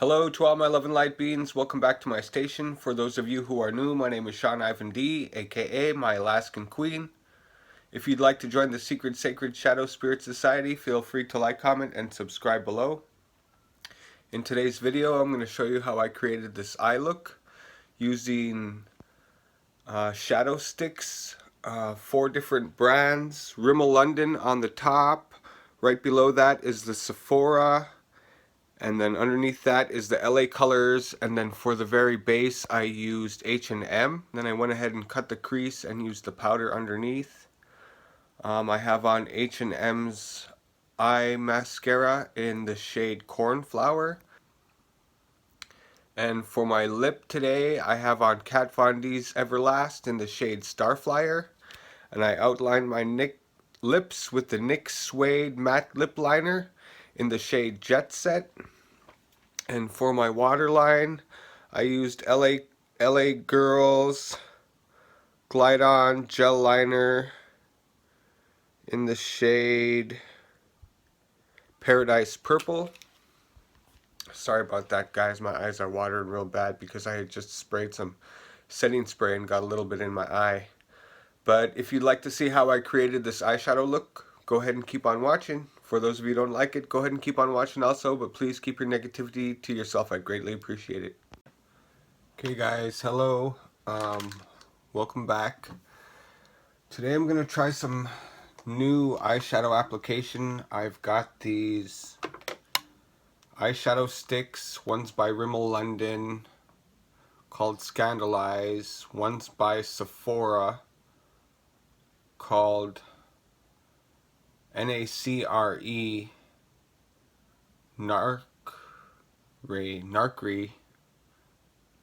Hello to all my Lovin light beings, welcome back to my station. For those of you who are new, my name is Shawn Ivan D, aka my Alaskan Queen. If you'd like to join the Secret Sacred Shadow Spirit Society, feel free to like, comment, and subscribe below. In today's video, I'm going to show you how I created this eye look using shadow sticks, 4 different brands. Rimmel London on the top, right below that is the Sephora, and then underneath that is the LA Colors, and then for the very base I used H&M. Then I went ahead and cut the crease and used the powder underneath. I have on H&M's eye mascara in the shade Cornflower. And for my lip today I have on Kat Von D's Everlast in the shade Starflyer. And I outlined my lips with the NYX Suede Matte Lip Liner in the shade Jet Set. And for my waterline, I used LA Girls Glide On Gel Liner in the shade Paradise Purple. Sorry about that, guys. My eyes are watering real bad because I had just sprayed some setting spray and got a little bit in my eye. But if you'd like to see how I created this eyeshadow look, go ahead and keep on watching. For those of you who don't like it, go ahead and keep on watching also, but please keep your negativity to yourself. I'd greatly appreciate it. Okay guys, hello. Welcome back. Today I'm going to try some new eyeshadow application. I've got these eyeshadow sticks. One's by Rimmel London called Scandalize. One's by Sephora called NACRE Narcre.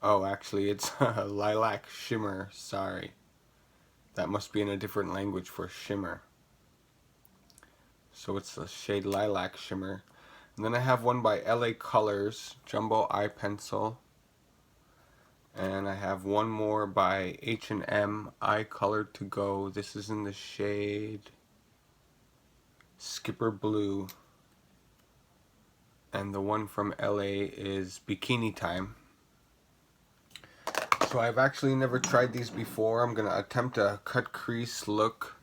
Oh, actually it's Lilac Shimmer, sorry. That must be in a different language for shimmer. So it's the shade Lilac Shimmer. And then I have one by LA Colors, Jumbo Eye Pencil. And I have one more by H&M, Eye Color to Go. This is in the shade Skipper Blue. And the one from LA is Bikini Time. So I've actually never tried these before. I'm going to attempt a cut crease look.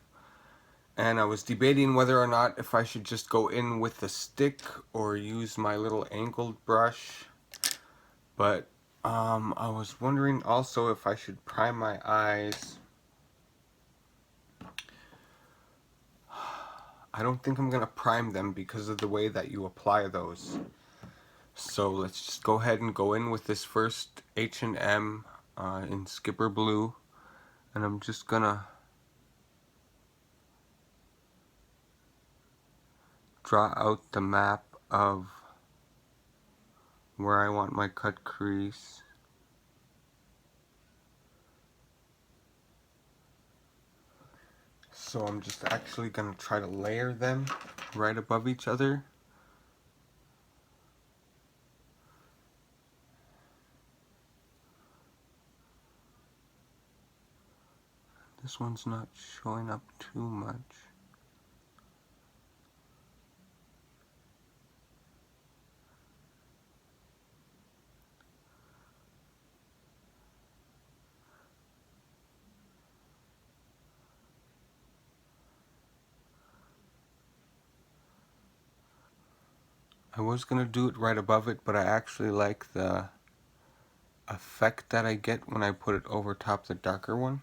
And I was debating whether or not if I should just go in with the stick or use my little angled brush. But I was wondering also if I should prime my eyes. I don't think I'm going to prime them because of the way that you apply those. So let's just go ahead and go in with this first H&M in Skipper Blue. And I'm just going to draw out the map of where I want my cut crease. So I'm just actually going to try to layer them right above each other. This one's not showing up too much. I was going to do it right above it, but I actually like the effect that I get when I put it over top the darker one.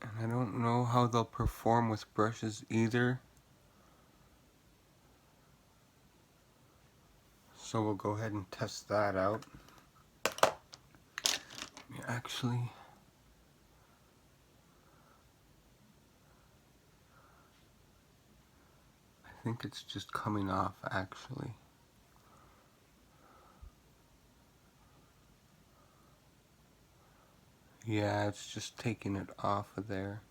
And I don't know how they'll perform with brushes either. So we'll go ahead and test that out. Actually, I think it's just coming off actually. Yeah, it's just taking it off of there.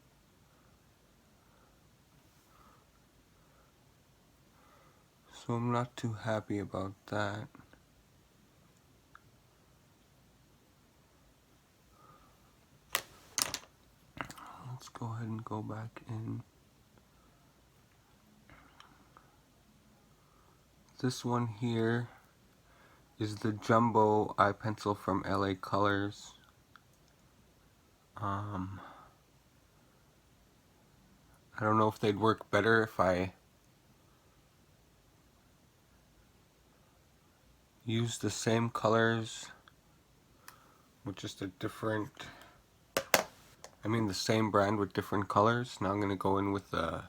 So I'm not too happy about that. Let's go ahead and go back in. This one here is the Jumbo eye pencil from LA Colors. I don't know if they'd work better if I use the same colors with just a different, the same brand with different colors. Now I'm going to go in with the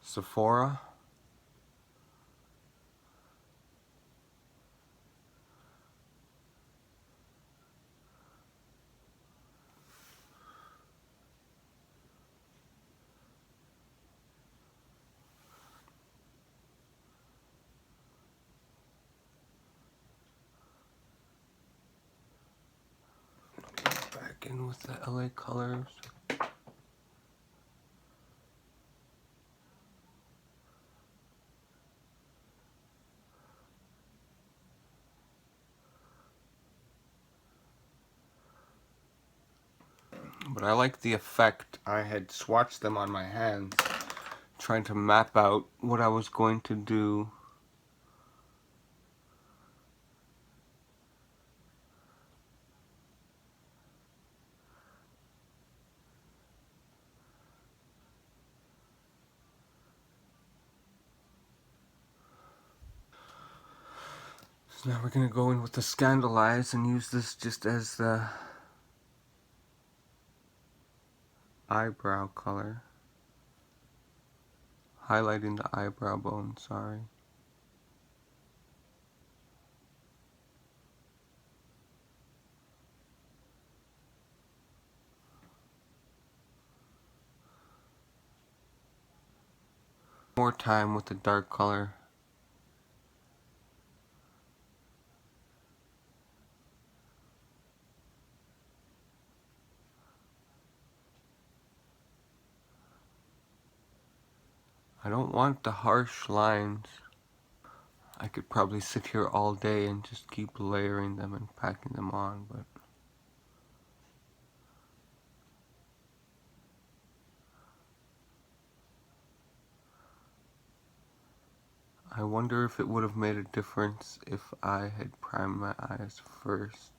Sephora. Back in with the LA Colors. But I like the effect. I had swatched them on my hands, trying to map out what I was going to do. So now we're going to go in with the Scandalize and use this just as the eyebrow color. Highlighting the eyebrow bone, sorry. More time with the dark color. I don't want the harsh lines. I could probably sit here all day and just keep layering them and packing them on, but I wonder if it would have made a difference if I had primed my eyes first.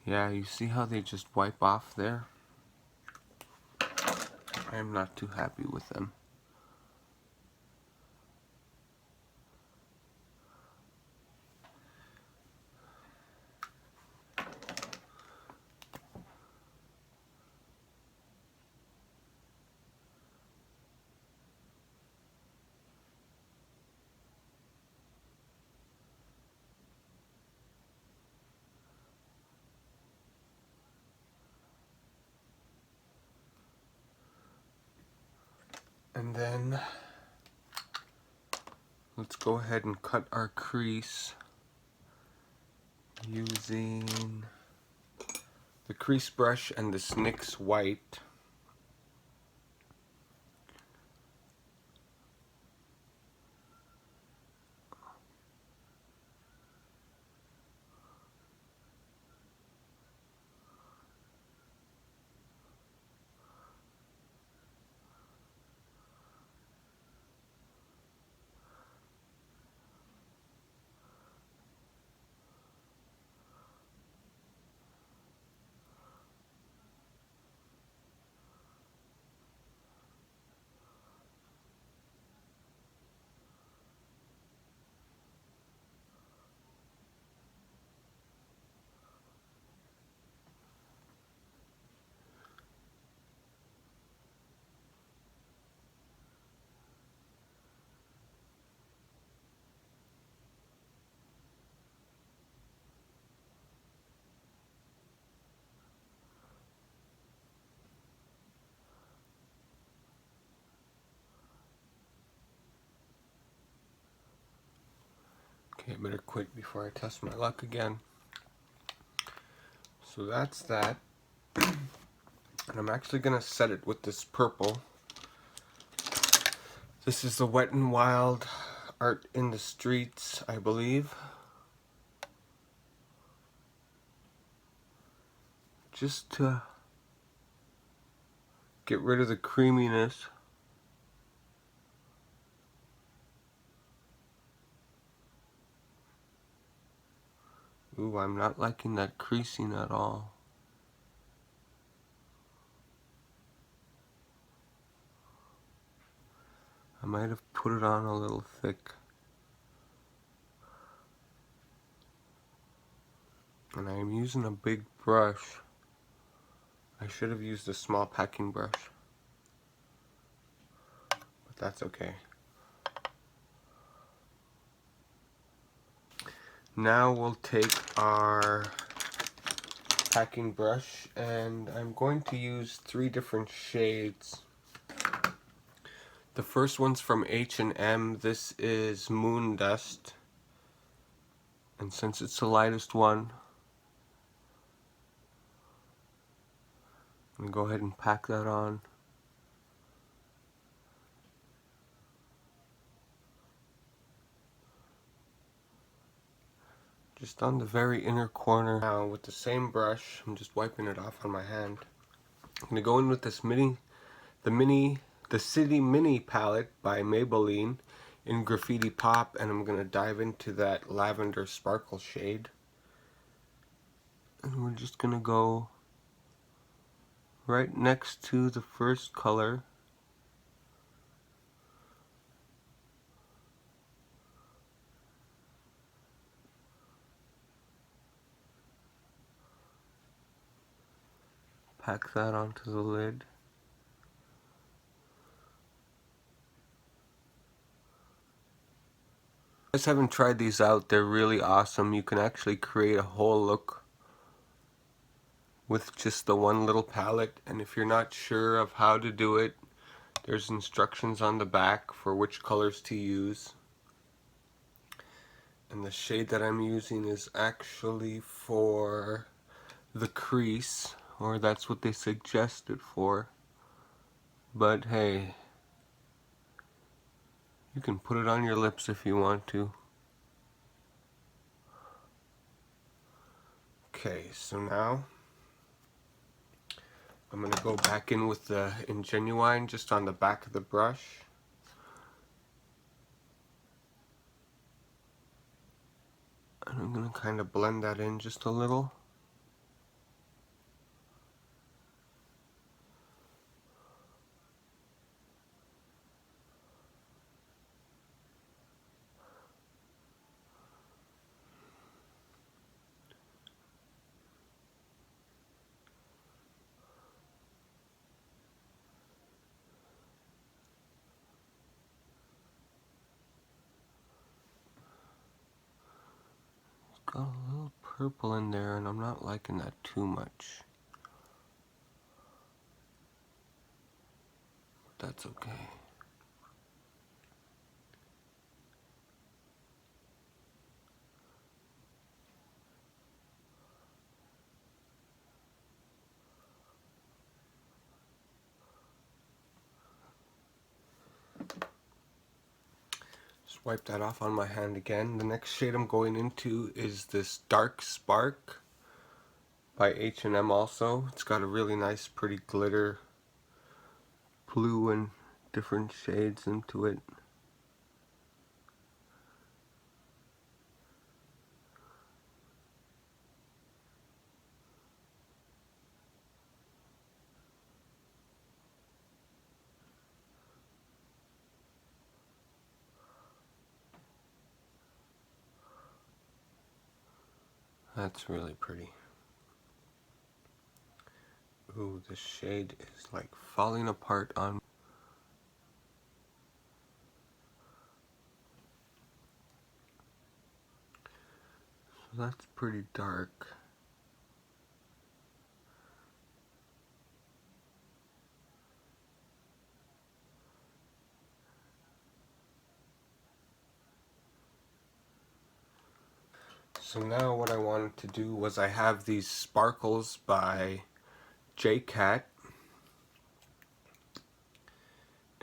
Yeah, you see how they just wipe off there? I am not too happy with them. And then let's go ahead and cut our crease using the crease brush and the NYX white. Okay, I better quit before I test my luck again. So that's that. And I'm actually gonna set it with this purple. This is the Wet n Wild Art in the Streets, I believe. Just to get rid of the creaminess. Ooh, I'm not liking that creasing at all. I might have put it on a little thick. And I am using a big brush. I should have used a small packing brush. But that's okay. Now we'll take our packing brush and I'm going to use 3 different shades. The first one's from H&M. This is Moon Dust. And since it's the lightest one, I'm going to go ahead and pack that on. Just on the very inner corner. Now with the same brush, I'm just wiping it off on my hand. I'm going to go in with this the City Mini palette by Maybelline in Graffiti Pop, and I'm going to dive into that lavender sparkle shade. And we're just going to go right next to the first color. Pack that onto the lid. If you guys haven't tried these out, they're really awesome. You can actually create a whole look with just the one little palette, and if you're not sure of how to do it, there's instructions on the back for which colors to use. And the shade that I'm using is actually for the crease, or that's what they suggested for. But hey, you can put it on your lips if you want to. Okay, so now I'm going to go back in with the Ingenuine just on the back of the brush. And I'm going to kind of blend that in just a little. Got a little purple in there and I'm not liking that too much. But that's okay. Just wipe that off on my hand again. The next shade I'm going into is this Dark Spark by H&M also. It's got a really nice pretty glitter blue and different shades into it. That's really pretty. Ooh, this shade is like falling apart on me. So that's pretty dark. So now what I wanted to do was I have these sparkles by J-Cat.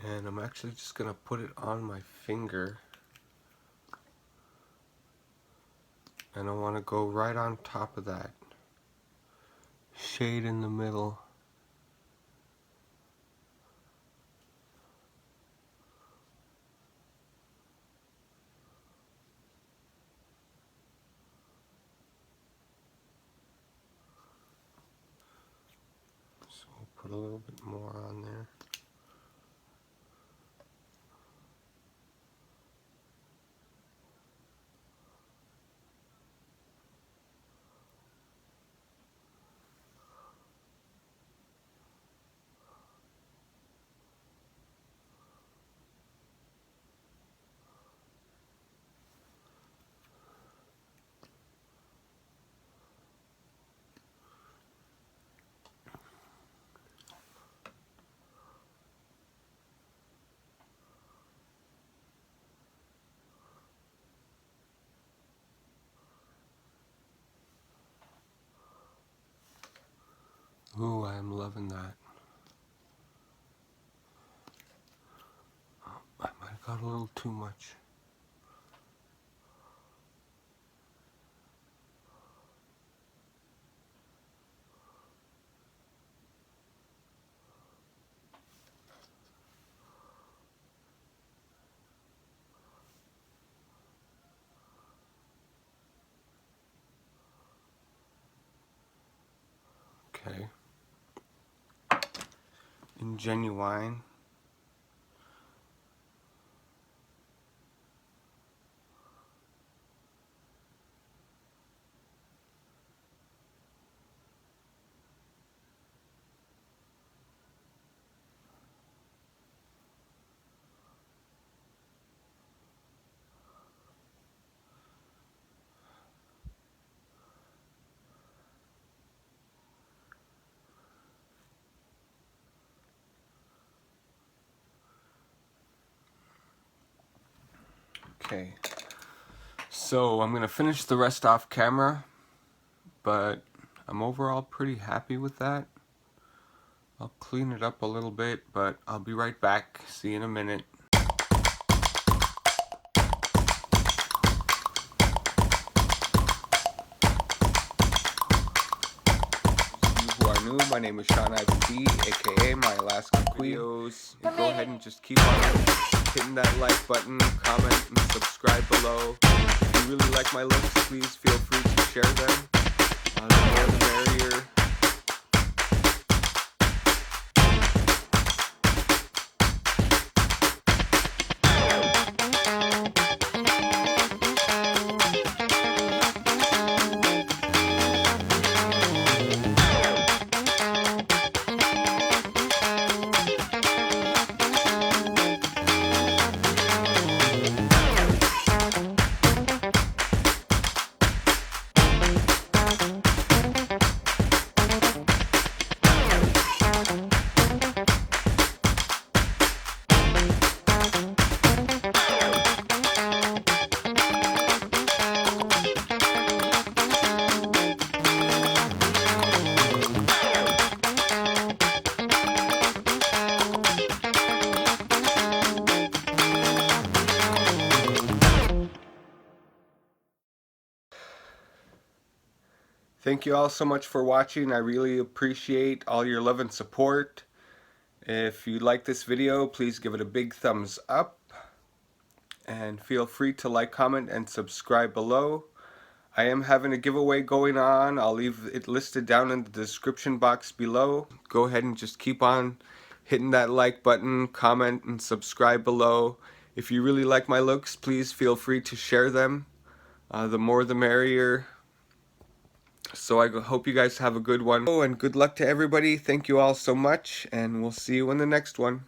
And I'm actually just going to put it on my finger. And I want to go right on top of that shade in the middle. put a little bit more on there. Ooh, I'm loving that. Oh, I might have got a little too much. Okay. In Genuine. Okay. So I'm gonna finish the rest off camera, but I'm overall pretty happy with that. I'll clean it up a little bit, but I'll be right back. See you in a minute. Who are new, my name is Shawn Ivan D, aka my Alaskan Queen. And go ahead and just keep on hitting that like button, comment, and subscribe below. If you really like my looks, please feel free to share them. The more the merrier. Thank you all so much for watching. I really appreciate all your love and support. If you like this video, please give it a big thumbs up. And feel free to like, comment, and subscribe below. I am having a giveaway going on. I'll leave it listed down in the description box below. Go ahead and just keep on hitting that like button, comment, and subscribe below. If you really like my looks, please feel free to share them. The more the merrier. So I hope you guys have a good one. Oh, and good luck to everybody. Thank you all so much, and we'll see you in the next one.